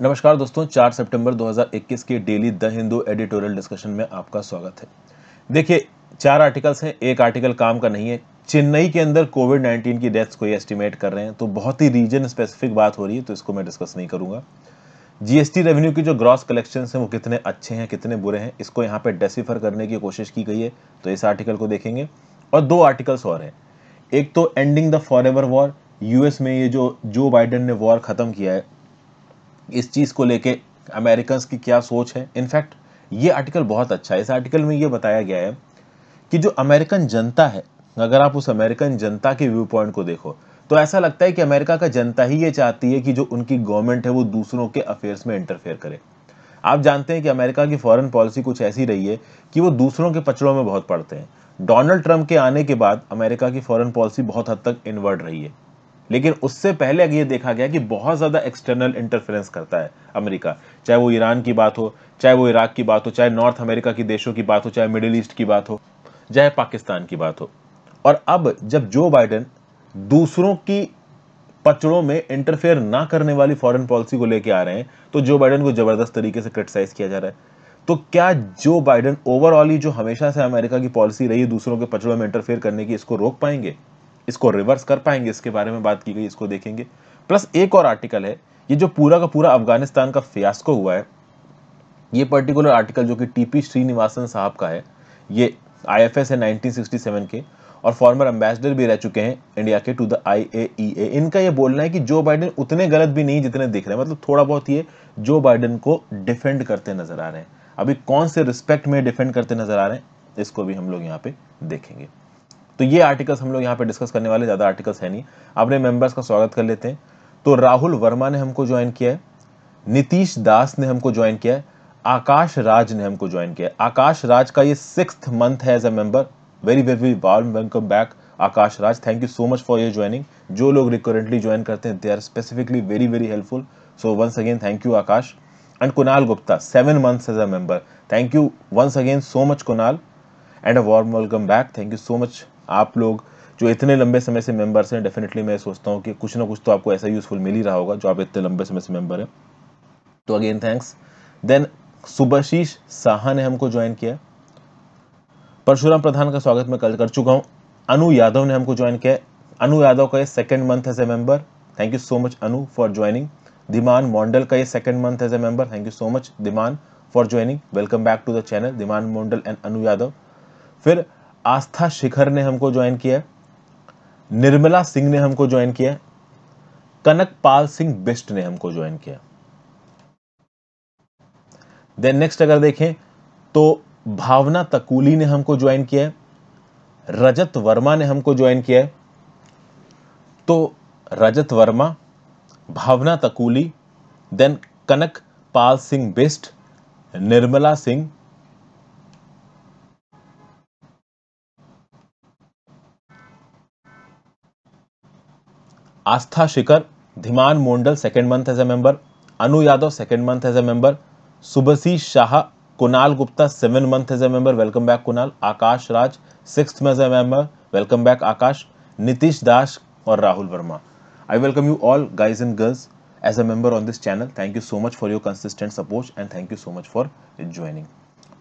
नमस्कार दोस्तों, 4 सितंबर 2021 के daily the Hindu editorial discussion में आपका स्वागत है। देखिए, 4 आर्टिकल्स हैं, एक आर्टिकल काम का नहीं है। चेन्नई के अंदर कोविड-19 की डेथ्स को ये एस्टिमेट कर रहे हैं, तो बहुत ही रीजन स्पेसिफिक बात हो रही है, तो इसको मैं डिस्कस नहीं करूंगा। जीएसटी रेवेन्यू की जो ग्रॉस कलेक्शंस हैं वो कितने अच्छे हैं, कितने बुरे हैं, इसको यहाँ पे डेसिफर करने की कोशिश की गई है, तो इस आर्टिकल को देखेंगे। और 2 आर्टिकल्स और हैं। एक तो ending the forever war, US में ये जो बाइडेन ने वॉर खत्म किया है, इस चीज को लेके अमेरिकन्स की क्या सोच है। इनफैक्ट ये आर्टिकल बहुत अच्छा है। इस आर्टिकल में ये बताया गया है कि जो अमेरिकन जनता है, अगर आप उस अमेरिकन जनता के व्यू पॉइंट को देखो तो ऐसा लगता है कि अमेरिका का जनता ही ये चाहती है कि जो उनकी गवर्नमेंट है वो दूसरों के अफेयर्स में इंटरफेयर करे। आप जानते हैं कि अमेरिका की फॉरेन पॉलिसी कुछ ऐसी रही है कि वो दूसरों के पचड़ों में बहुत पड़ते हैं। डोनाल्ड ट्रंप के आने के बाद अमेरिका की फॉरेन पॉलिसी बहुत हद तक इनवर्ट रही है, लेकिन उससे पहले ये देखा गया कि बहुत ज्यादा एक्सटर्नल इंटरफेरेंस करता है अमेरिका। चाहे वो ईरान की बात हो, चाहे वो इराक की बात हो, चाहे नॉर्थ अमेरिका की देशों की बात हो, चाहे मिडिल ईस्ट की बात हो, चाहे पाकिस्तान की बात हो। और अब जब जो बाइडेन दूसरों की पचड़ों में इंटरफेयर ना करने वाली फॉरेन पॉलिसी को लेके आ रहे हैं, तो जो बाइडेन को जबरदस्त तरीके से क्रिटिसाइज किया जा रहा है। तो क्या जो बाइडेन ओवरऑल ही जो हमेशा से अमेरिका की पॉलिसी रही है दूसरों के पचड़ों में इंटरफेयर करने की, इसको रोक पाएंगे, इसको रिवर्स कर पाएंगे, इसके बारे में बात की गई, इसको देखेंगे। प्लस एक और आर्टिकल है, ये जो पूरा का पूरा अफगानिस्तान का फियास्को हुआ है, ये पर्टिकुलर आर्टिकल जो कि टीपी श्रीनिवासन साहब का है, ये आईएफएस है 1967 के और फॉर्मर एम्बेसडर भी रह चुके हैं इंडिया के टू द आईएईए। इनका ये बोलना है कि जो बाइडेन उतने गलत भी नहीं जितने दिख रहे हैं, मतलब थोड़ा बहुत ये जो बाइडेन को डिफेंड करते नजर आ रहे हैं। अभी कौन से रिस्पेक्ट में डिफेंड करते नजर आ रहे हैं, इसको भी हम लोग यहाँ पे देखेंगे। तो ये आर्टिकल्स हम लोग यहाँ पे डिस्कस करने वाले, ज्यादा आर्टिकल्स है नहीं। अपने मेंबर्स का स्वागत कर लेते हैं। तो राहुल वर्मा ने हमको ज्वाइन किया है, नीतीश दास ने हमको ज्वाइन किया है, आकाश राज ने हमको ज्वाइन किया है। आकाश राज का ये 6th मंथ है as a member. Very very warm welcome back Akash Raj, thank you so much for your joining. जो लोग रिकरेंटली ज्वाइन करते हैं they are specifically very very helpful, so once again thank you Akash. And Kunal Gupta 7 months as a member, thank you once again so much Kunal and a warm welcome back, thank you so much. आप लोग जो इतने लंबे समय से members हैं, definitely मैं सोचता हूँ कि कुछ ना कुछ तो आपको ऐसा यूजफुल मिल ही रहा होगा जो आप इतने लंबे समय से मेंबर हैं, तो again thanks. Then Subhashish Saha ने हमको ज्वाइन किया। परशुराम प्रधान का स्वागत मैं कल कर चुका हूं। अनु यादव ने हमको ज्वाइन किया। अनु यादव का ये 2nd month as a member, thank you so much Anu for joining. Dhiman Mondal का ये 2nd month as a member, thank you so much Dhiman for joining, welcome back to the channel Dhiman Mondal and Anu Yadav. फिर आस्था शिखर ने हमको ज्वाइन किया, निर्मला सिंह ने हमको ज्वाइन किया, कनक पाल सिंह बिष्ट ने हमको ज्वाइन किया। देन नेक्स्ट अगर देखें तो भावना तकूली ने हमको ज्वाइन किया है, रजत वर्मा ने हमको ज्वाइन किया है। तो Rajat Verma, Bhavana Takuli, then Kanak Pal Singh Bisht, Nirmala Singh, Aastha Shikhar, Dhiman Mondal 2nd month as a member, Anu Yadav 2nd month as a member, Subsi Shah, Kunal Gupta 7 month as a member, welcome back Kunal, Aakash Raj 6th में as a member, welcome back Aakash, Nitish Das और Rahul Verma. I welcome you all guys and girls as a member on this channel. Thank you so much for your consistent support and thank you so much for joining.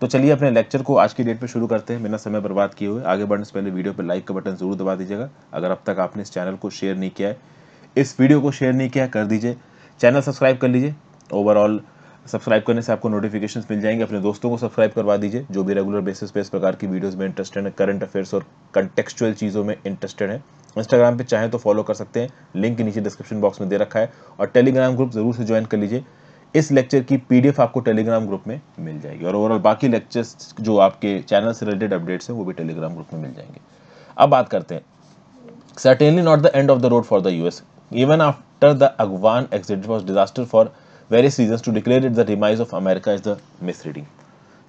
तो चलिए अपने lecture को आज की date पे शुरू करते हैं बिना समय बर्बाद किए हुए। आगे बढ़ने से पहले वीडियो पे लाइक का बटन जरूर दबा दीजिएगा। अगर अब तक आपने इस चैनल को शेयर नहीं किया है, इस वीडियो को शेयर नहीं किया, कर दीजिए। चैनल सब्सक्राइब कर लीजिए। ओवरऑल सब्सक्राइब करने से आपको नोटिफिकेशंस मिल जाएंगे। अपने दोस्तों को सब्सक्राइब करवा दीजिए जो भी रेगुलर बेसिस पे इस प्रकार की वीडियोस में इंटरेस्टेड है, करंट अफेयर्स और कंटेक्चुअल चीज़ों में इंटरेस्टेड है। इंस्टाग्राम पे चाहें तो फॉलो कर सकते हैं, लिंक नीचे डिस्क्रिप्शन बॉक्स में दे रखा है। और टेलीग्राम ग्रुप जरूर से ज्वाइन कर लीजिए। इस लेक्चर की पीडीएफ आपको टेलीग्राम ग्रुप में मिल जाएगी और ओवरऑल बाकी लेक्चर्स जो आपके चैनल से रिलेटेड अपडेट्स हैं वो भी टेलीग्राम ग्रुप में मिल जाएंगे। अब बात करते हैं, certainly not the end of the road for the US. Even after the Afghan exit, it was disaster for various reasons. To declare it the demise of America is the misreading.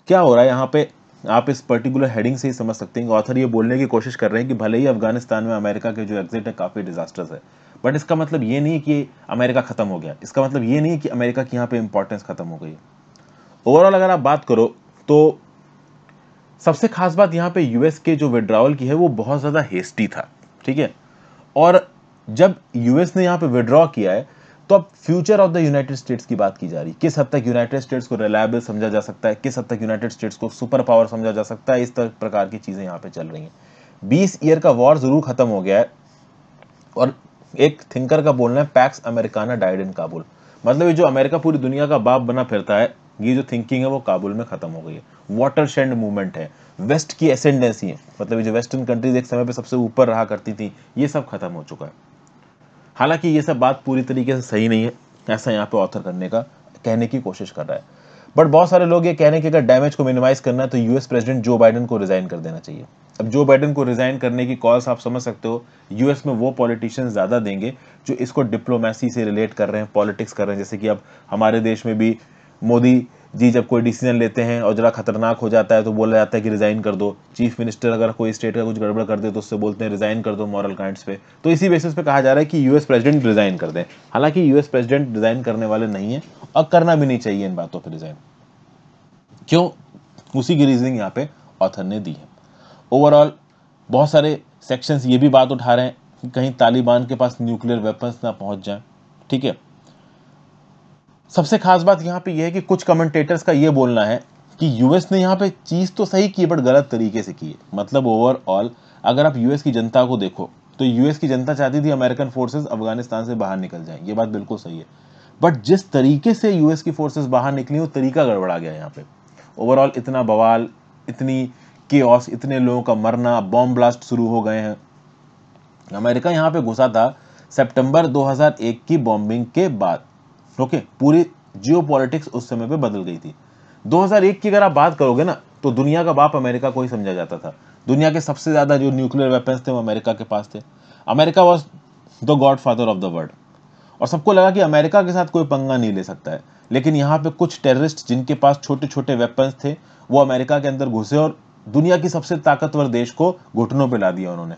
क्या हो रहा है यहाँ पे, आप इस particular heading से ही समझ सकते हैं। ऑथर ये बोलने की कोशिश कर रहे हैं कि भले ही अफगानिस्तान में अमेरिका के जो एग्जिट है काफी डिजास्टर्स है, बट इसका मतलब ये नहीं कि अमेरिका खत्म हो गया, इसका मतलब ये नहीं कि अमेरिका की यहाँ पे इंपॉर्टेंस खत्म हो गई है। ओवरऑल अगर आप बात करो तो सबसे खास बात यहाँ पे यूएस के जो विड्रॉवल की है वो बहुत ज्यादा हेस्टी था, ठीक है। और जब यूएस ने यहाँ पे विड्रॉ किया है तो अब future of the United states की बात की जा रही है, किस हद तक यूनाइटेड स्टेट्स को रिलायबल समझा जा सकता है, किस हद तक यूनाइटेड स्टेट्स को सुपर पावर समझा जा सकता है, इस प्रकार की चीजें यहाँ पे चल रही हैं। 20 ईयर का वॉर जरूर खत्म हो गया है, और एक थिंकर का बोलना है PACS Americana died in Kabul, मतलब ये जो अमेरिका पूरी दुनिया का बाप बना फिरता है, ये जो थिंकिंग है वो काबुल में खत्म हो गई है। वाटर शेड मूवमेंट है, वेस्ट की एसेंडेंसी है, मतलब ये जो वेस्टर्न कंट्रीज एक समय पे सबसे ऊपर रहा करती थी, ये सब खत्म हो चुका है। हालांकि ये सब बात पूरी तरीके से सही नहीं है, ऐसा यहाँ पे ऑथर करने का कहने की कोशिश कर रहा है। बट बहुत सारे लोग ये कह रहे हैं कि अगर डैमेज को मिनिमाइज करना है तो यूएस प्रेसिडेंट जो बाइडेन को रिजाइन कर देना चाहिए। अब जो बाइडेन को रिजाइन करने की कॉल्स आप समझ सकते हो, यूएस में वो पॉलिटिशियंस ज्यादा देंगे जो इसको डिप्लोमेसी से रिलेट कर रहे हैं, पॉलिटिक्स कर रहे हैं। जैसे कि अब हमारे देश में भी मोदी जी जब कोई डिसीजन लेते हैं और जरा खतरनाक हो जाता है तो बोला जाता है कि रिजाइन कर दो। चीफ मिनिस्टर अगर कोई स्टेट का कुछ गड़बड़ कर दे तो उससे बोलते हैं रिजाइन कर दो मॉरल काइंड्स पे। तो इसी बेसिस पे कहा जा रहा है कि यूएस प्रेसिडेंट रिजाइन कर दें। हालांकि यूएस प्रेसिडेंट रिजाइन करने वाले नहीं है और करना भी नहीं चाहिए इन बातों पर रिजाइन। क्यों? उसी की रीजनिंग यहाँ पे ऑथर ने दी है। ओवरऑल बहुत सारे सेक्शंस ये भी बात उठा रहे हैं कि कहीं तालिबान के पास न्यूक्लियर वेपन्स ना पहुंच जाए। ठीक है, सबसे खास बात यहाँ पे ये है कि कुछ कमेंटेटर्स का ये बोलना है कि यूएस ने यहाँ पे चीज तो सही की बट गलत तरीके से की है। मतलब ओवरऑल अगर आप यूएस की जनता को देखो तो यूएस की जनता चाहती थी अमेरिकन फोर्सेस अफगानिस्तान से बाहर निकल जाएं, ये बात बिल्कुल सही है। बट जिस तरीके से यूएस की फोर्सेस बाहर निकली वो तरीका गड़बड़ा गया यहाँ पे। ओवरऑल इतना बवाल, इतनी केओस, इतने लोगों का मरना, बॉम्ब ब्लास्ट शुरू हो गए हैं। अमेरिका यहाँ पे घुसा था सितंबर 2001 की बॉम्बिंग के बाद। ओके, पूरी जियोपॉलिटिक्स उस समय पे बदल गई थी। 2001 की अगर आप बात करोगे ना तो दुनिया का बाप अमेरिका को ही समझा जाता था। दुनिया के सबसे ज्यादा जो न्यूक्लियर वेपन्स थे वो अमेरिका के पास थे। America was the God father of the world, और सबको लगा कि अमेरिका के साथ कोई पंगा नहीं ले सकता है। लेकिन यहाँ पे कुछ टेररिस्ट जिनके पास छोटे छोटे वेपन्स थे वो अमेरिका के अंदर घुसे और दुनिया की सबसे ताकतवर देश को घुटनों पे ला दिया उन्होंने,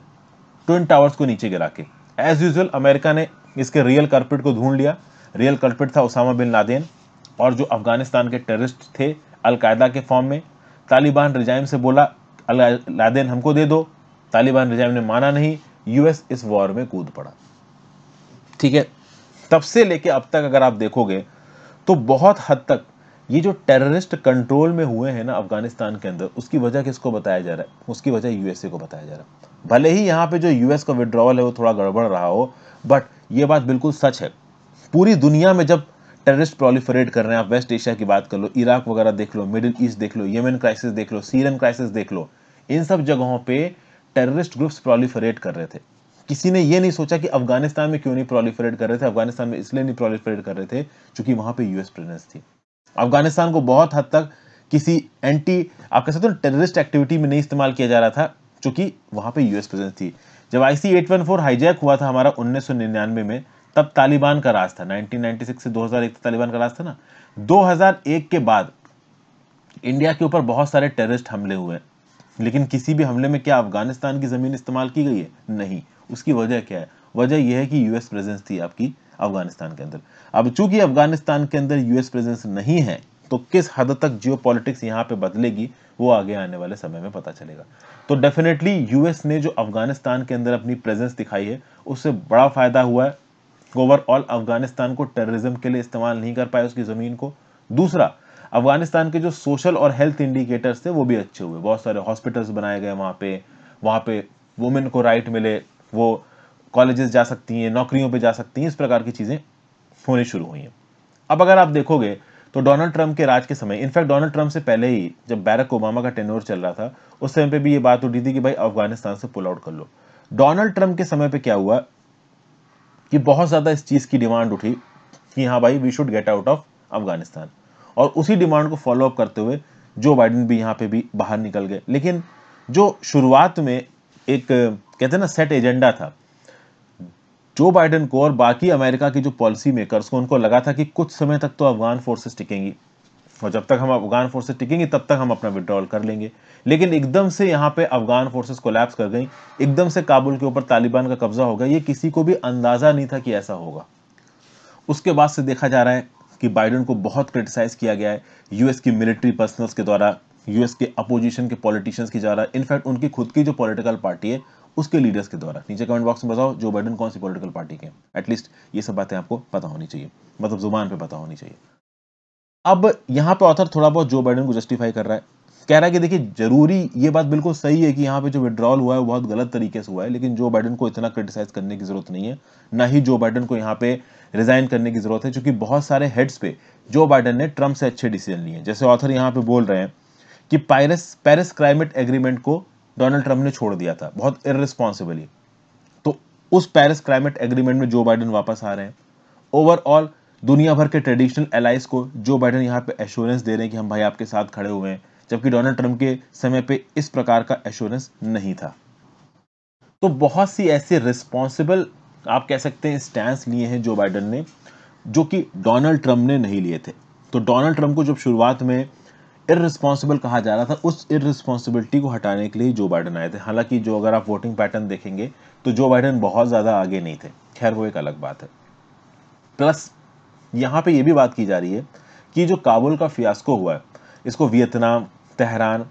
ट्विन टावर्स को नीचे गिरा के। एज यूजुअल अमेरिका ने इसके रियल कल्प्रिट को ढूंढ लिया। रियल कल्प्रिट था उसामा बिन लादेन, और जो अफगानिस्तान के टेररिस्ट थे अलकायदा के फॉर्म में। तालिबान रिजाइम से बोला अल लादेन हमको दे दो, तालिबान रिजाइम ने माना नहीं, यूएस इस वॉर में कूद पड़ा। ठीक है, तब से लेके अब तक अगर आप देखोगे तो बहुत हद तक ये जो टेररिस्ट कंट्रोल में हुए हैं ना अफगानिस्तान के अंदर, उसकी वजह किसको बताया जा रहा है? उसकी वजह यूएसए को बताया जा रहा है। भले ही यहाँ पे जो यूएस का विड्रॉवल है वो थोड़ा गड़बड़ रहा हो, बट ये बात बिल्कुल सच है। पूरी दुनिया में जब टेररिस्ट प्रोलिफरेट कर रहे हैं, आप वेस्ट एशिया की बात कर लो, इराक वगैरह देख लो, मिडिल ईस्ट देख लो, येमेन क्राइसिस देख लो, सीरियन क्राइसिस देख लो, इन सब जगहों पे टेररिस्ट ग्रुप्स प्रोलिफरेट कर रहे थे। किसी ने ये नहीं सोचा कि अफगानिस्तान में क्यों नहीं प्रोलिफरेट कर रहे थे। अफगानिस्तान में इसलिए नहीं प्रोलिफरेट कर रहे थे क्योंकि वहां पे यूएस प्रेजेंस थी। अफगानिस्तान को बहुत हद तक किसी एंटी, आप कह सकते हो टेररिस्ट एक्टिविटी में नहीं इस्तेमाल किया जा रहा था क्योंकि वहां पे यूएस प्रेजेंस थी। जब IC-814 हाईजैक हुआ था हमारा 1999 में, तब तालिबान का राज था। 1996 से 2001 तक तालिबान का राज था ना। 2001 के बाद इंडिया के ऊपर बहुत सारे टेररिस्ट हमले हुए, लेकिन किसी भी हमले में क्या अफगानिस्तान की जमीन इस्तेमाल की गई है? नहीं। उसकी वजह क्या है? वजह यह है कि यूएस प्रेजेंस थी आपकी अफगानिस्तान के अंदर। अब चूंकि अफगानिस्तान के अंदर यूएस प्रेजेंस नहीं है तो किस हद तक जियोपॉलिटिक्स यहाँ पे बदलेगी वो आगे आने वाले समय में पता चलेगा। तो डेफिनेटली यूएस ने जो अफगानिस्तान के अंदर अपनी प्रेजेंस दिखाई है उससे बड़ा फायदा हुआ है। ओवरऑल अफगानिस्तान को टेररिज्म के लिए इस्तेमाल नहीं कर पाए उसकी जमीन को। दूसरा, अफगानिस्तान के जो सोशल और हेल्थ इंडिकेटर्स थे वो भी अच्छे हुए। बहुत सारे हॉस्पिटल्स बनाए गए वहां पे वुमेन को राइट मिले, वो कॉलेजेस जा सकती हैं, नौकरियों पे जा सकती हैं, इस प्रकार की चीजें होनी शुरू हुई हैं। अब अगर आप देखोगे तो डोनाल्ड ट्रंप के राज के समय, इनफैक्ट डोनाल्ड ट्रंप से पहले ही जब बैरक ओबामा का टेन्योर चल रहा था उस समय पे भी ये बात उठी थी कि भाई अफगानिस्तान से पुल आउट कर लो। डोनाल्ड ट्रंप के समय पे क्या हुआ कि बहुत ज्यादा इस चीज की डिमांड उठी कि हाँ भाई we should get out of Afghanistan, और उसी डिमांड को फॉलो अप करते हुए जो बाइडेन भी यहाँ पे भी बाहर निकल गए। लेकिन जो शुरुआत में एक कहते हैं ना सेट एजेंडा था, जो बाइडेन को और बाकी अमेरिका की जो पॉलिसी मेकर्स को, उनको लगा था कि कुछ समय तक तो अफगान फोर्सेस टिकेंगी और जब तक हम अफगान फोर्सेस टिकेंगी तब तक हम अपना विड्रॉल कर लेंगे। लेकिन एकदम से यहाँ पे अफगान फोर्सेस कोलैप्स कर गई, एकदम से काबुल के ऊपर तालिबान का कब्जा हो गया। ये किसी को भी अंदाजा नहीं था कि ऐसा होगा। उसके बाद से देखा जा रहा है कि बाइडेन को बहुत क्रिटिसाइज किया गया है यूएस की मिलिट्री पर्सनल्स के द्वारा, यूएस के अपोजिशन के पॉलिटिशियंस के द्वारा, इनफैक्ट उनकी खुद की जो पॉलिटिकल पार्टी है उसके लीडर्स के द्वारा। नीचे कमेंट बॉक्स में बताओ जो बाइडेन कौन सी पॉलिटिकल पार्टी के हैं। एटलीस्ट ये सब बातें आपको पता होनी चाहिए, मतलब जुबान पे पता होनी चाहिए। अब यहाँ पे ऑथर थोड़ा बहुत जो बाइडेन को जस्टिफाई कर रहा है, कह रहा है कि देखिए जरूरी, ये बात बिल्कुल सही है कि यहाँ पे जो विड्रॉल हुआ है वो बहुत गलत तरीके से हुआ है, लेकिन जो बाइडेन को इतना क्रिटिसाइज करने की जरूरत नहीं है, ना ही जो बाइडेन को यहाँ पे रिजाइन करने की जरूरत है, क्योंकि बहुत सारे हेड्स पे जो बाइडेन ने ट्रम्प से अच्छे डिसीजन लिए। जैसे ऑथर यहाँ पे बोल रहे हैं कि पेरिस क्लाइमेट एग्रीमेंट को डोनाल्ड ट्रम्प ने छोड़ दिया था बहुत इररिस्पॉन्सिबली, तो उस पेरिस क्लाइमेट एग्रीमेंट में जो बाइडेन वापस आ रहे हैं। ओवरऑल दुनिया भर के ट्रेडिशनल एलाइज को जो बाइडेन यहाँ पे एश्योरेंस दे रहे हैं कि हम भाई आपके साथ खड़े हुए हैं, जबकि डोनाल्ड ट्रम्प के समय पे इस प्रकार का एश्योरेंस नहीं था। तो बहुत सी ऐसे रिस्पॉन्सिबल, आप कह सकते हैं, स्टैंस लिए हैं जो बाइडेन ने, जो कि डोनाल्ड ट्रम्प ने नहीं लिए थे। तो डोनाल्ड ट्रम्प को जब शुरुआत में इररिस्पॉन्सिबल कहा जा रहा था, उस इररिस्पॉन्सिबिलिटी को हटाने के लिए जो बाइडेन आए थे। हालांकि जो अगर आप वोटिंग पैटर्न देखेंगे तो जो बाइडेन बहुत ज्यादा आगे नहीं थे, खैर वो एक अलग बात है। प्लस यहां पे ये भी बात की जा रही है कि जो काबुल का फियास्को हुआ है, इसको वियतनाम, तेहरान,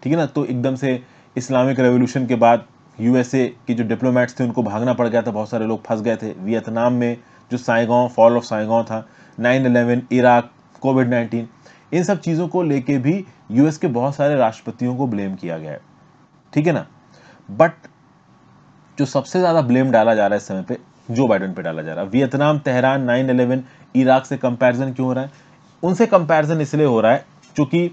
ठीक है ना, तो एकदम से इस्लामिक रेवोल्यूशन के बाद यूएसए के जो डिप्लोमेट्स थे उनको भागना पड़ गया था, बहुत सारे लोग फंस गए थे वियतनाम में। जो साइगों, फॉल ऑफ साइगों था, 9/11, इराक, कोविड-19, इन सब चीजों को लेके भी यूएस के बहुत सारे राष्ट्रपतियों को ब्लेम किया गया है, ठीक है ना। बट जो सबसे ज्यादा ब्लेम डाला जा रहा है इस समय पे जो बाइडेन पे डाला जा रहा है। वियतनाम, तेहरान, 9/11, इराक से कंपैरिजन क्यों हो रहा है? उनसे कंपैरिजन इसलिए हो रहा है क्योंकि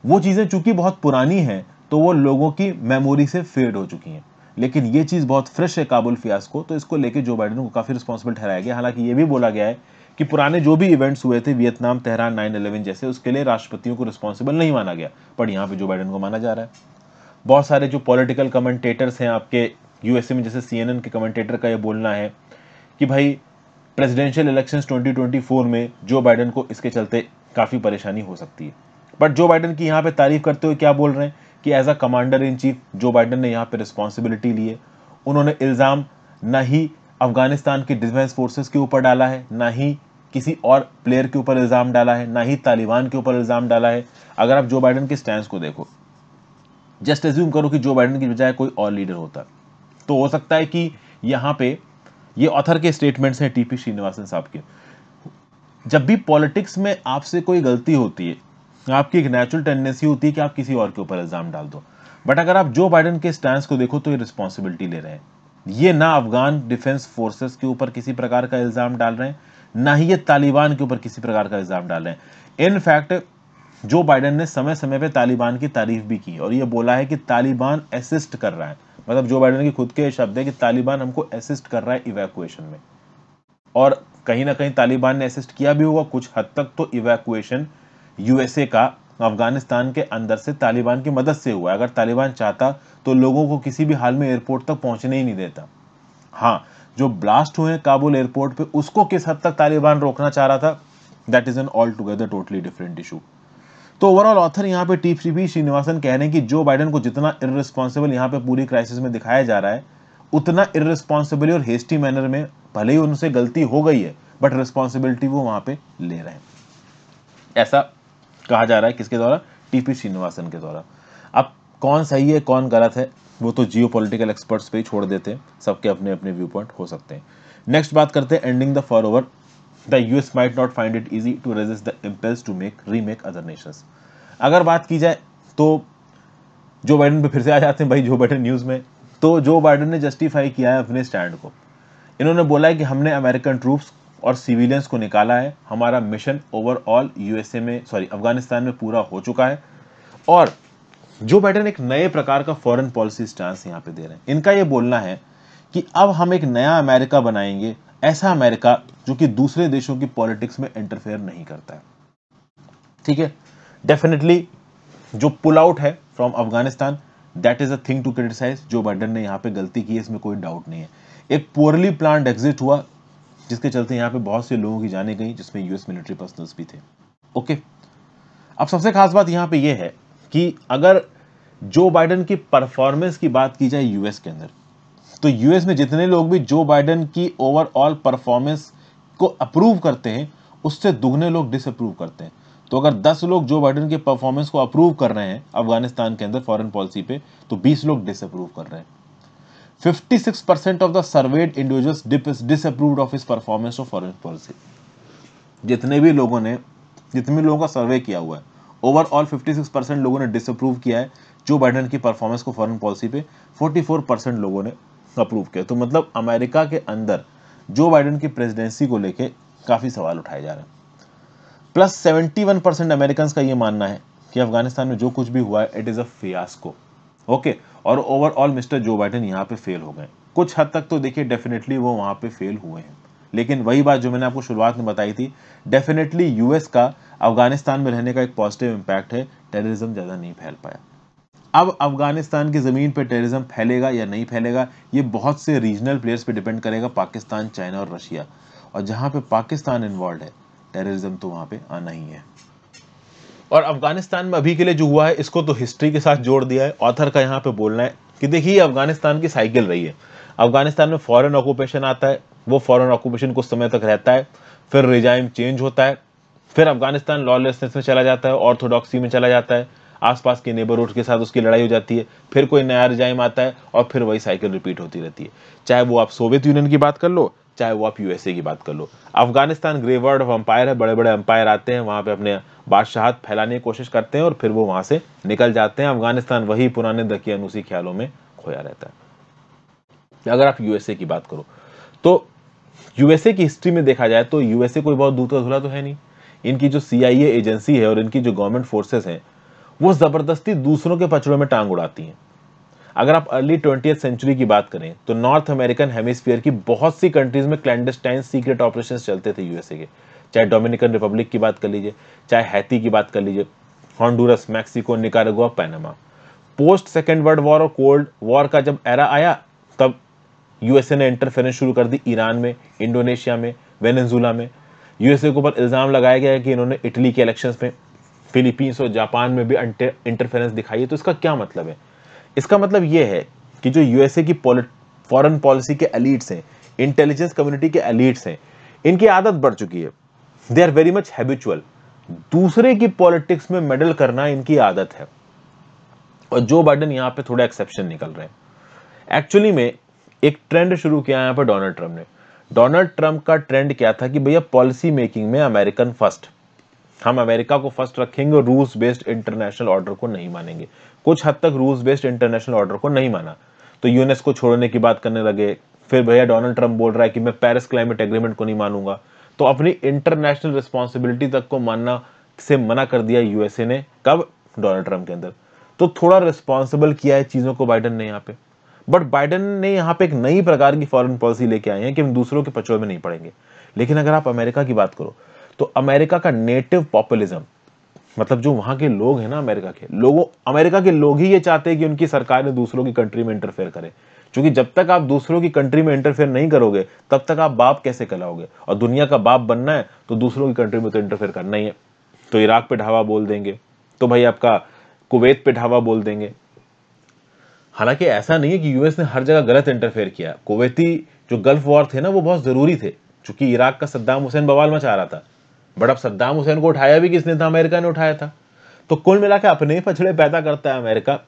वो चीजें चूंकि बहुत पुरानी हैं, तो वो लोगों की मेमोरी से फेड हो चुकी हैं। लेकिन ये चीज बहुत फ्रेश है, काबुल फियास्को, तो इसको लेके जो बाइडेन को काफी रिस्पॉन्सिबल ठहराया गया। हालांकि ये भी बोला गया है कि पुराने जो भी इवेंट्स हुए थे, वियतनाम, तेहरान, 9/11 जैसे, उसके लिए राष्ट्रपतियों को रिस्पॉन्सिबल नहीं माना गया, पर यहाँ पे जो बाइडेन को माना जा रहा है। बहुत सारे जो पॉलिटिकल कमेंटेटर्स हैं आपके यूएसए में, जैसे सीएनएन के कमेंटेटर का ये बोलना है कि भाई प्रेसिडेंशियल इलेक्शंस 2024 में जो बाइडेन को इसके चलते काफी परेशानी हो सकती है। बट जो बाइडेन की यहाँ पे तारीफ करते हुए क्या बोल रहे हैं कि as a commander in chief Joe Biden ने यहाँ पे रिस्पॉन्सिबिलिटी ली है। उन्होंने इल्जाम ना ही अफगानिस्तान की डिफेंस फोर्सेस के ऊपर डाला है, ना ही किसी और प्लेयर के ऊपर इल्जाम डाला है, ना ही तालिबान के ऊपर इल्जाम डाला है। अगर आप जो बाइडेन के स्टैंड को देखो, जस्ट एज्यूम करो कि जो बाइडेन की बजाय कोई और लीडर होता, तो हो सकता है कि यहां पे ये ऑथर के स्टेटमेंट्स हैं टीपी श्रीनिवासन साहब के। जब भी पॉलिटिक्स में आपसे कोई गलती होती है, आपकी एक नेचुरल टेंडेंसी होती है कि आप किसी और के ऊपर इल्जाम डाल दो। बट अगर आप जो बाइडेन के स्टैंड को देखो तो ये रिस्पॉन्सिबिलिटी ले रहे हैं। ये ना अफगान डिफेंस फोर्सेस के ऊपर किसी प्रकार का इल्जाम डाल रहे हैं, ना ही ये तालिबान के ऊपर किसी प्रकार का इल्जाम डाल रहे हैं। इनफैक्ट जो बाइडेन ने समय समय पे तालिबान की तारीफ भी की और ये बोला है कि तालिबान असिस्ट कर रहा है, मतलब जो बाइडेन के खुद के शब्द है कि तालिबान हमको असिस्ट कर रहा है इवैक्यूएशन में। और कहीं ना कहीं तालिबान ने असिस्ट किया भी होगा कुछ हद तक, तो इवैक्यूएशन यूएसए का अफगानिस्तान के अंदर से तालिबान की मदद से हुआ। अगर तालिबान चाहता तो लोगों को किसी भी हाल में एयरपोर्ट तक पहुंचने ही नहीं देता। हाँ, जो ब्लास्ट हुए काबुल एयरपोर्ट पे, उसको किस हद तक तालिबान रोकना चाह रहा था, that is an all together totally different issue. तो ओवरऑल ऑथर यहाँ पे टीपी श्रीनिवासन कह रहे हैं कि जो बाइडेन को जितना इररिस्पॉन्सिबल यहाँ पे पूरी क्राइसिस में दिखाया जा रहा है, उतना इररिस्पॉन्सिबली और हेस्टी मैनर में भले ही उनसे गलती हो गई है, बट रिस्पॉन्सिबिलिटी वो वहां पे ले रहे हैं, ऐसा कहा जा रहा है। किसके द्वारा? टीपी श्रीनिवासन के द्वारा। अब कौन सही है कौन गलत है वो तो जियो पॉलिटिकल एक्सपर्ट्स पे ही छोड़ देते हैं, सबके अपने अपने व्यू पॉइंट हो सकते हैं। नेक्स्ट बात करते हैं ending the for over. The US might not find it easy to resist the impulse to remake other nations। अगर बात की जाए तो जो बाइडेन पे फिर से आ जाते हैं भाई, जो बाइडेन न्यूज में। तो जो बाइडेन ने जस्टिफाई किया है अपने स्टैंड को। इन्होंने बोला है कि हमने अमेरिकन ट्रूप्स और सिविलियंस को निकाला है, हमारा मिशन ओवरऑल यूएसए में, सॉरी अफगानिस्तान में पूरा हो चुका है। और जो बाइडेन एक नए प्रकार का फॉरेन पॉलिसी स्टांस यहाँ पे दे रहे हैं। इनका ये बोलना है कि अब हम एक नया अमेरिका बनाएंगे, ऐसा अमेरिका जो कि दूसरे देशों की पॉलिटिक्स में इंटरफेयर नहीं करता है। ठीक है, डेफिनेटली जो पुल आउट है from Afghanistan, that is a thing to criticise. Joe Biden ने यहाँ पे गलती की है, इसमें कोई डाउट नहीं है। एक पुअरली प्लान्ड एग्जिट हुआ जिसके चलते यहाँ पे बहुत से लोगों की जाने गई, जिसमें यूएस मिलिट्री पर्सनल्स भी थे। ओके, अब सबसे खास बात यहाँ पे यह है कि अगर जो बाइडेन की परफॉर्मेंस की बात की जाए यूएस के अंदर, तो यूएस में जितने लोग भी जो बाइडेन की ओवरऑल परफॉर्मेंस को अप्रूव करते हैं, उससे दुगने लोग डिसअप्रूव करते हैं। तो अगर 10 लोग जो बाइडेन के परफॉर्मेंस को अप्रूव कर रहे हैं अफगानिस्तान के अंदर फॉरेन पॉलिसी पे, तो 20 लोग डिसअप्रूव कर रहे हैं। 56% of the served individuals disapproved of his performance of foreign policy. जितने भी लोगों का सर्वे किया हुआ है, ओवरऑल 56% लोगों ने डिसअप्रूव किया है जो बाइडेन की परफॉर्मेंस को फॉरेन पॉलिसी पे, 44% लोगों ने अप्रूव किया। तो मतलब अमेरिका के अंदर जो बाइडेन की प्रेसिडेंसी को लेके काफी सवाल उठाए जा रहे हैं। प्लस 71% अमेरिकन का ये मानना है कि अफगानिस्तान में जो कुछ भी हुआ है it is a fiasco. Okay, और ओवरऑल मिस्टर जो बाइडेन यहाँ पे फेल हो गए। कुछ हद तक तो देखिए डेफिनेटली वो वहां पे फेल हुए हैं, लेकिन वही बात जो मैंने आपको शुरुआत में बताई थी, डेफिनेटली यूएस का अफगानिस्तान में रहने का एक पॉजिटिव इंपैक्ट है, टेररिज्म ज्यादा नहीं फैल पाया। अब अफगानिस्तान की जमीन पे टेररिज्म फैलेगा या नहीं फैलेगा, ये बहुत से रीजनल प्लेयर्स पे डिपेंड करेगा, पाकिस्तान, चाइना और रशिया। और जहां पे पाकिस्तान इन्वॉल्व है, टेररिज्म तो वहां पे आना ही है। और अफगानिस्तान में अभी के लिए जो हुआ है इसको तो हिस्ट्री के साथ जोड़ दिया है। ऑथर का यहाँ पे बोलना है कि देखिए अफगानिस्तान की साइकिल रही है। अफगानिस्तान में फॉरेन ऑक्यूपेशन आता है, वो फॉरेन ऑक्यूपेशन कुछ समय तक रहता है, फिर रिजाइम चेंज होता है, फिर अफगानिस्तान लॉलेसनेस में चला जाता है, ऑर्थोडॉक्सी में चला जाता है, आसपास के नेबरहुड के साथ उसकी लड़ाई हो जाती है, फिर कोई नया रिजाइम आता है और फिर वही साइकिल रिपीट होती रहती है। चाहे वो आप सोवियत यूनियन की बात कर लो, चाहे वो आप यूएसए की बात कर लो। Afghanistan graveyard of empire है, बड़े बड़े अंपायर आते हैं वहां पे अपने बादशाहत फैलाने की कोशिश करते हैं और फिर वो वहां से निकल जाते हैं। अफगानिस्तान वही पुराने दकियानूसी ख्यालों में खोया रहता है। अगर आप यूएसए की बात करो तो यूएसए की हिस्ट्री में देखा जाए तो यूएसए कोई बहुत दूसरा धुला तो है नहीं। इनकी जो सीआईए एजेंसी है और इनकी जो गवर्नमेंट फोर्सेस हैं वो जबरदस्ती दूसरों के पचड़ों में टांग उड़ाती हैं। अगर आप अर्ली 20th सेंचुरी की बात करें तो नॉर्थ अमेरिकन हेमिस्फीयर की बहुत सी कंट्रीज में क्लैंडस्टाइन सीक्रेट ऑपरेशंस चलते थे यूएसए के। चाहे डोमिनिकन रिपब्लिक की बात कर लीजिए, चाहे हैती की बात कर लीजिए, Honduras, Mexico, Nicaragua, Panama. Post second world war और कोल्ड वॉर का जब एरा आया तब यूएसए ने इंटरफेरेंस शुरू कर दी ईरान में, इंडोनेशिया में, वेनेजुला में। यूएसए के ऊपर इल्जाम लगाया गया है कि इन्होंने इटली के इलेक्शंस में, फिलीपींस और जापान में भी इंटरफेरेंस दिखाई है। तो इसका क्या मतलब है? इसका मतलब यह है कि जो यूएसए की फॉरेन पॉलिसी के एलीट्स हैं, इंटेलिजेंस कम्युनिटी के एलीट्स हैं, इनकी आदत बढ़ चुकी है। They are very much habitual. दूसरे की पॉलिटिक्स में मेडल करना इनकी आदत है। और जो बाइडेन यहां पे थोड़ा एक्सेप्शन निकल रहे हैं। एक्चुअली में एक ट्रेंड शुरू किया यहां पर डोनाल्ड ट्रंप ने। डोनाल्ड ट्रंप का ट्रेंड क्या था कि भैया पॉलिसी मेकिंग में अमेरिकन फर्स्ट, हम अमेरिका को फर्स्ट रखेंगे और रूल्स बेस्ड इंटरनेशनल ऑर्डर को नहीं मानेंगे। कुछ हद तक रूल्स बेस्ड इंटरनेशनल ऑर्डर को नहीं माना तो यूनेस्को को छोड़ने की बात करने लगे। फिर भैया डोनाल्ड ट्रंप बोल रहा है कि मैं पेरिस क्लाइमेट एग्रीमेंट को नहीं मानूंगा। तो अपनी इंटरनेशनल रिस्पॉन्सिबिलिटी तक को मानना से मना कर दिया यूएसए ने। कब? डोनाल्ड ट्रंप के अंदर। तो थोड़ा रिस्पॉन्सिबल किया है चीजों को बाइडेन ने यहाँ पे। बट बाइडेन ने यहाँ पे एक नई प्रकार की फॉरेन पॉलिसी लेके आए हैं कि हम दूसरों के पचड़ों में नहीं पड़ेंगे। लेकिन अगर आप अमेरिका की बात करो तो अमेरिका का नेटिव पॉपुलिज्म, मतलब जो वहां के लोग हैं ना, अमेरिका के लोग ही ये चाहते हैं कि उनकी सरकारें दूसरों की कंट्री में इंटरफेयर करें। क्योंकि जब तक आप दूसरों की कंट्री में इंटरफेयर नहीं करोगे तब तक आप बाप कैसे कहलाओगे? और दुनिया का बाप बनना है तो दूसरों की कंट्री में तो इंटरफेयर करना ही है। तो इराक पे ढावा बोल देंगे, तो भाई आपका कुवैत पे ढावा बोल देंगे। हालांकि ऐसा नहीं है कि यूएस ने हर जगह गलत इंटरफेयर किया। कुवैती जो गल्फ वॉर थे ना वो बहुत जरूरी थे, क्योंकि इराक का सद्दाम हुसैन बवाल मचा रहा था। बट अब सद्दाम हुसैन को उठाया भी किसने था? अमेरिका ने उठाया था। तो कुल मिलाकर अपने ही पछड़े पैदा करता है अमेरिका,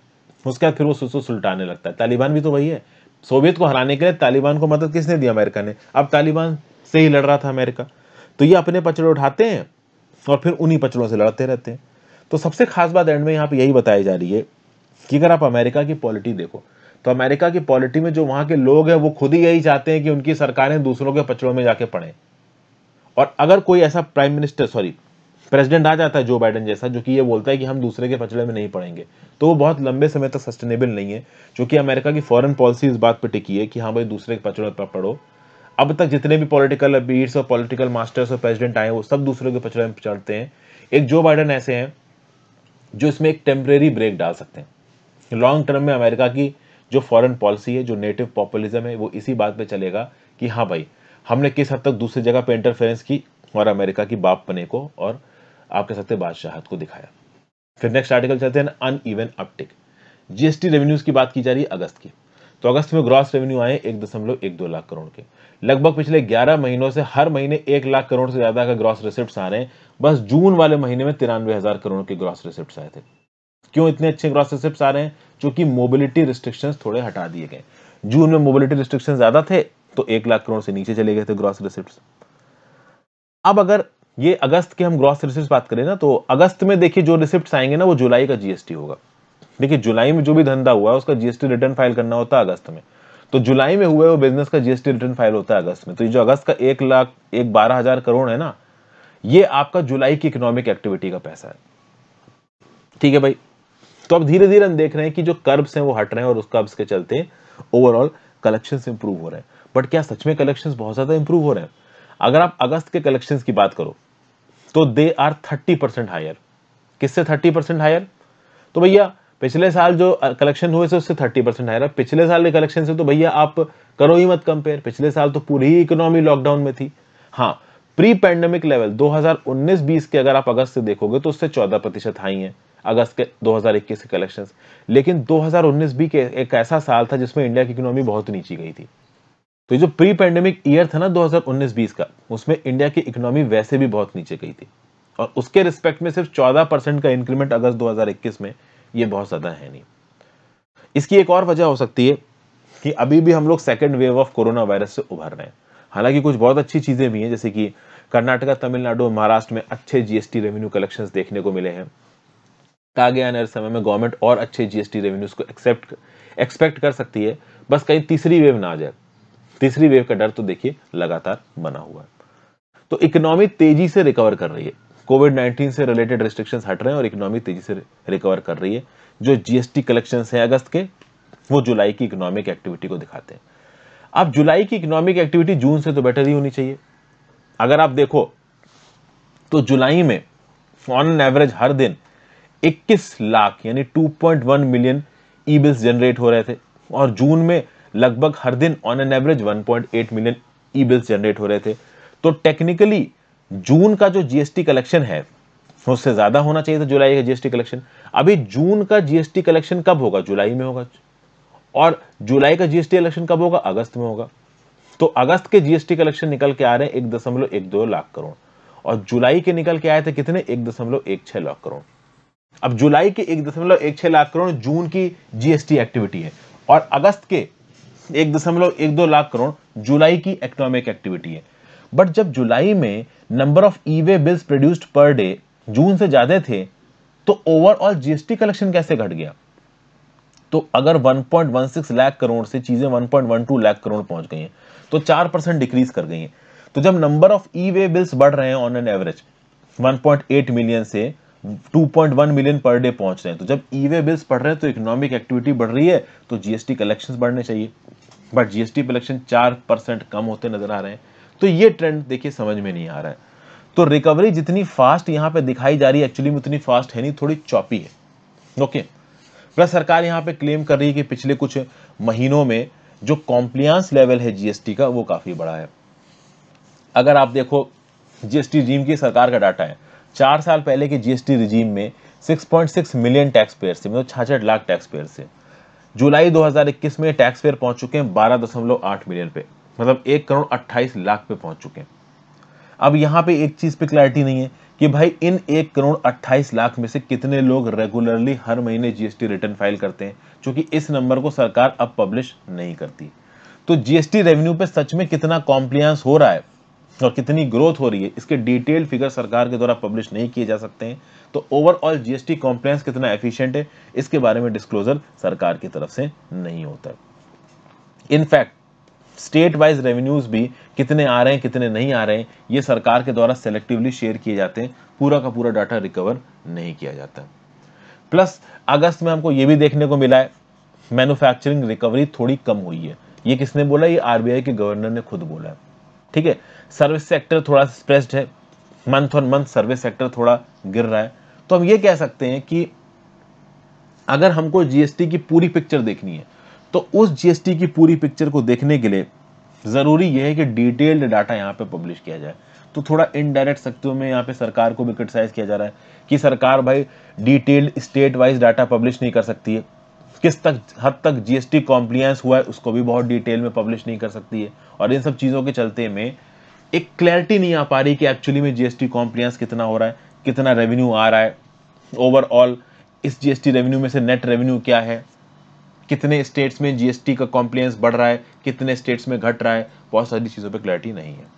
उसके बाद फिर वो सुसु सुलटाने लगता है। तालिबान भी तो वही है। सोवियत को हराने के लिए तालिबान को मदद किसने दी? अमेरिका ने। अब तालिबान से ही लड़ रहा था अमेरिका। तो ये अपने पचड़े उठाते हैं और फिर उन्हीं पचड़ों से लड़ते रहते हैं। तो सबसे खास बात एंड में यहाँ पे यही बताई जा रही है कि अगर आप अमेरिका की पॉलिटी देखो तो अमेरिका की पॉलिटी में जो वहां के लोग हैं वो खुद ही यही चाहते हैं कि उनकी सरकारें दूसरों के पचड़ों में जाके पड़े। और अगर कोई ऐसा प्रेसिडेंट आ जाता है जो बाइडेन जैसा, जो कि ये बोलता है कि हम दूसरे के पचड़े में नहीं पड़ेंगे, तो वो बहुत लंबे समय तक सस्टेनेबल नहीं है। क्योंकि अमेरिका की फॉरेन पॉलिसी इस बात पर टिकी है कि हाँ भाई दूसरे के पचड़े पर पड़ो। अब तक जितने भी पॉलिटिकल अबीट्स और पॉलिटिकल मास्टर्स और प्रेसिडेंट आए वो सब दूसरों के पचड़े में चढ़ते हैं। एक जो बाइडेन ऐसे हैं जो इसमें एक टेम्परेरी ब्रेक डाल सकते हैं। लॉन्ग टर्म में अमेरिका की जो फॉरेन पॉलिसी है, जो नेटिव पॉपुलिज्म है, वो इसी बात पे चलेगा कि हाँ भाई हमने किस हद तक दूसरी जगह पे इंटरफेरेंस की और अमेरिका की बाप बने को और आप कह सकते हैं बादशाहत को दिखाया। फिर नेक्स्ट आर्टिकल चलते हैं, अनइवन अपटिक। जीएसटी रेवेन्यूज की बात की जा रही है अगस्त की। तो अगस्त में ग्रॉस रेवेन्यू आए 1.12 लाख करोड़ के। लगभग पिछले 11 महीनों से हर महीने 1 लाख करोड़ से ज्यादा का ग्रॉस रिसिप्ट्स आ रहे हैं। बस जून वाले महीने में 93,000 करोड़ के ग्रॉस रिसिप्ट्स आए थे। क्यों इतने अच्छे ग्रॉस रिसिप्ट्स आ रहे हैं? क्योंकि मोबिलिटी रिस्ट्रिक्शंस थोड़े हटा दिए गए। जून में मोबिलिटी रिस्ट्रिक्शन ज्यादा थे तो 1 लाख करोड़ से नीचे चले गए थे ग्रॉस रिसिप्ट्स। अब अगर ये अगस्त के हम ग्रॉस रिसिप्ट्स बात करें ना, तो अगस्त में देखिए जो रिसिप्ट्स आएंगे ना वो जुलाई का जीएसटी होगा। देखिए जुलाई में जो भी धंधा हुआ है उसका जीएसटी रिटर्न फाइल करना होता है अगस्त में, तो जुलाई में हुए वो बिजनेस का जीएसटी रिटर्न फाइल होता है अगस्त में। तो ये जो अगस्त का 1,12,000 करोड़ है ना, ये आपका जुलाई की इकोनॉमिक एक्टिविटी का पैसा है। ठीक है भाई, तो अब धीरे धीरे हम देख रहे हैं कि जो कर्ब्स हैं वो हट रहे हैं और उस कर्ब्स के चलते ओवरऑल कलेक्शंस इंप्रूव हो रहे हैं। बट क्या सच में कलेक्शंस बहुत ज्यादा इंप्रूव हो रहे हैं? अगर आप अगस्त के कलेक्शंस की बात करो तो दे आर 30% हायर। किससे 30% हायर? तो भैया पिछले साल जो कलेक्शन हुए थे उससे 30% हायर। पिछले साल के कलेक्शन से तो भैया आप करो ही मत कंपेयर, पिछले साल तो पूरी ही इकोनॉमी लॉकडाउन में थी। हाँ, प्री पैंडेमिक लेवल 2019-20 के अगर आप अगस्त से देखोगे तो उससे 14% हाई है अगस्त के 2021 के कलेक्शंस। लेकिन 2019-20 के एक ऐसा साल था जिसमें इंडिया की इकोनॉमी बहुत नीचे गई थी। तो जो प्री पैंडेमिक ईयर था ना 2019-20 का, उसमें इंडिया की इकोनॉमी वैसे भी बहुत नीचे गई थी और उसके रिस्पेक्ट में सिर्फ 14% का इंक्रीमेंट अगस्त 2021 में, ये बहुत ज्यादा है नहीं। इसकी एक और वजह हो सकती है कि अभी भी हम लोग second wave of corona virus से उभर रहे हैं। हालांकि कुछ बहुत अच्छी चीजें भी हैं, जैसे कि कर्नाटका, तमिलनाडु, महाराष्ट्र में अच्छे जीएसटी रेवेन्यू कलेक्शंस देखने को मिले हैं। आगे आने वाले समय में गवर्नमेंट और अच्छे जीएसटी रेवेन्यूज को एक्सपेक्ट कर सकती है, बस कहीं तीसरी वेव ना आ जाए। तीसरी वेव का डर तो देखिए लगातार बना हुआ है। तो इकोनॉमी तेजी से रिकवर कर रही है, कोविड-19 से रिलेटेड रिस्ट्रिक्शंस हट रहे हैं और इकोनॉमी तेजी से रिकवर कर रही है। जो जीएसटी कलेक्शंस हैं अगस्त के, वो जुलाई की इकोनॉमिक एक्टिविटी को दिखाते हैं। अब जुलाई की इकोनॉमिक एक्टिविटी जून से तो बेटर ही होनी चाहिए। अगर आप देखो तो जुलाई में ऑन एन एवरेज हर दिन 21 लाख यानी 2.1 मिलियन ई बिल्स जनरेट हो रहे थे और जून में लगभग हर दिन on an average 1.8 million E bills generate हो रहे थे। तो टेक्निकली जून का जो जीएसटी कलेक्शन है उससे ज्यादा होना चाहिए था जुलाई का जीएसटी कलेक्शन। अभी जून का जीएसटी कलेक्शन कब होगा? जुलाई में होगा। और जुलाई का जीएसटी कलेक्शन कब होगा? अगस्त में होगा। तो अगस्त के जीएसटी कलेक्शन निकल के आ रहे हैं 1.12 लाख करोड़ और जुलाई के निकल के आए थे कितने? 1.16 लाख करोड़। अब जुलाई के 1.16 लाख करोड़ जून की जीएसटी एक्टिविटी है और अगस्त के 1.12 लाख करोड़ जुलाई की इकोनॉमिक एक्टिविटी है। बट जब जुलाई में number of E way bills produced per day जून से ज्यादा थे तो ओवरऑल जीएसटी कलेक्शन कैसे घट गया? तो अगर 1.16 लाख करोड़ से चीजें 1.12 लाख करोड़ पहुंच गई हैं तो 4% डिक्रीज कर गई हैं। तो जब number of E way bills बढ़ रहे हैं ऑन एन एवरेज 1.8 मिलियन से 2.1 मिलियन पर डे पहुंच रहे हैं, तो जब ई वे बिल्स बढ़ रहे हैं तो इकोनॉमिक एक्टिविटी बढ़ रही है, तो जीएसटी कलेक्शंस बढ़ने चाहिए। बट जीएसटी कलेक्शन 4% कम होते नजर आ रहे हैं। तो ये ट्रेंड देखिए समझ में नहीं आ रहा है। तो रिकवरी जितनी फास्ट यहां पे दिखाई जा रही है एक्चुअली में उतनी फास्ट है नहीं, थोड़ी चॉपी है। ओके, प्लस सरकार यहां पे क्लेम कर रही है कि पिछले कुछ महीनों में जो कॉम्प्लियंस लेवल है जीएसटी का वो काफी बड़ा है। अगर आप देखो जीएसटी रिजीम की सरकार का डाटा है, 4 साल पहले के जीएसटी रिजीम में 6.6 मिलियन टैक्स पेयर से, मतलब 66 लाख टैक्स पेयर से जुलाई 2021 में टैक्स पेयर पहुंच चुके हैं 12.8 मिलियन पे, मतलब 1.28 करोड़ पे पहुंच चुके हैं। अब यहां पे एक चीज पे क्लैरिटी नहीं है कि भाई इन 1.28 करोड़ में से कितने लोग रेगुलरली हर महीने जीएसटी रिटर्न फाइल करते हैं, क्योंकि इस नंबर को सरकार अब पब्लिश नहीं करती। तो जीएसटी रेवेन्यू पे सच में कितना कॉम्प्लियंस हो रहा है और कितनी ग्रोथ हो रही है, इसके डिटेल्ड फिगर सरकार के द्वारा पब्लिश नहीं किए जा सकते हैं। तो ओवरऑल जीएसटी कॉम्प्लायंस कितना एफिशिएंट है, इसके बारे में डिस्क्लोजर सरकार की तरफ से नहीं होता है। इनफैक्ट स्टेट वाइज रेवेन्यूज भी कितने आ रहे हैं कितने नहीं आ रहे हैं, ये सरकार के द्वारा सेलेक्टिवली शेयर किए जाते हैं, पूरा का पूरा डाटा रिकवर नहीं किया जाता। प्लस अगस्त में हमको ये भी देखने को मिला है मैन्युफैक्चरिंग रिकवरी थोड़ी कम हुई है। ये किसने बोला? ये आरबीआई के गवर्नर ने खुद बोला है। ठीक है, सर्विस सेक्टर थोड़ा स्ट्रेस्ड है, month on month service sector थोड़ा गिर रहा है। तो हम ये कह सकते हैं कि अगर हमको जीएसटी की पूरी पिक्चर देखनी है तो उस जीएसटी की पूरी पिक्चर को देखने के लिए जरूरी यह है कि डिटेल्ड डाटा यहाँ पे पब्लिश किया जाए। तो थोड़ा इनडायरेक्ट शक्तियों में यहाँ पे सरकार को भी क्रिटिसाइज किया जा रहा है कि सरकार भाई detailed state wise data publish नहीं कर सकती है, किस तक हद तक जीएसटी कॉम्प्लियंस हुआ है उसको भी बहुत डिटेल में पब्लिश नहीं कर सकती है। और इन सब चीजों के चलते में एक क्लैरिटी नहीं आ पा रही कि एक्चुअली में जीएसटी कॉम्प्लियंस कितना हो रहा है, कितना रेवेन्यू आ रहा है, ओवरऑल इस जीएसटी रेवेन्यू में से नेट रेवेन्यू क्या है, कितने स्टेट्स में जीएसटी का कॉम्प्लायंस बढ़ रहा है, कितने स्टेट्स में घट रहा है, बहुत सारी चीज़ों पे क्लैरिटी नहीं है।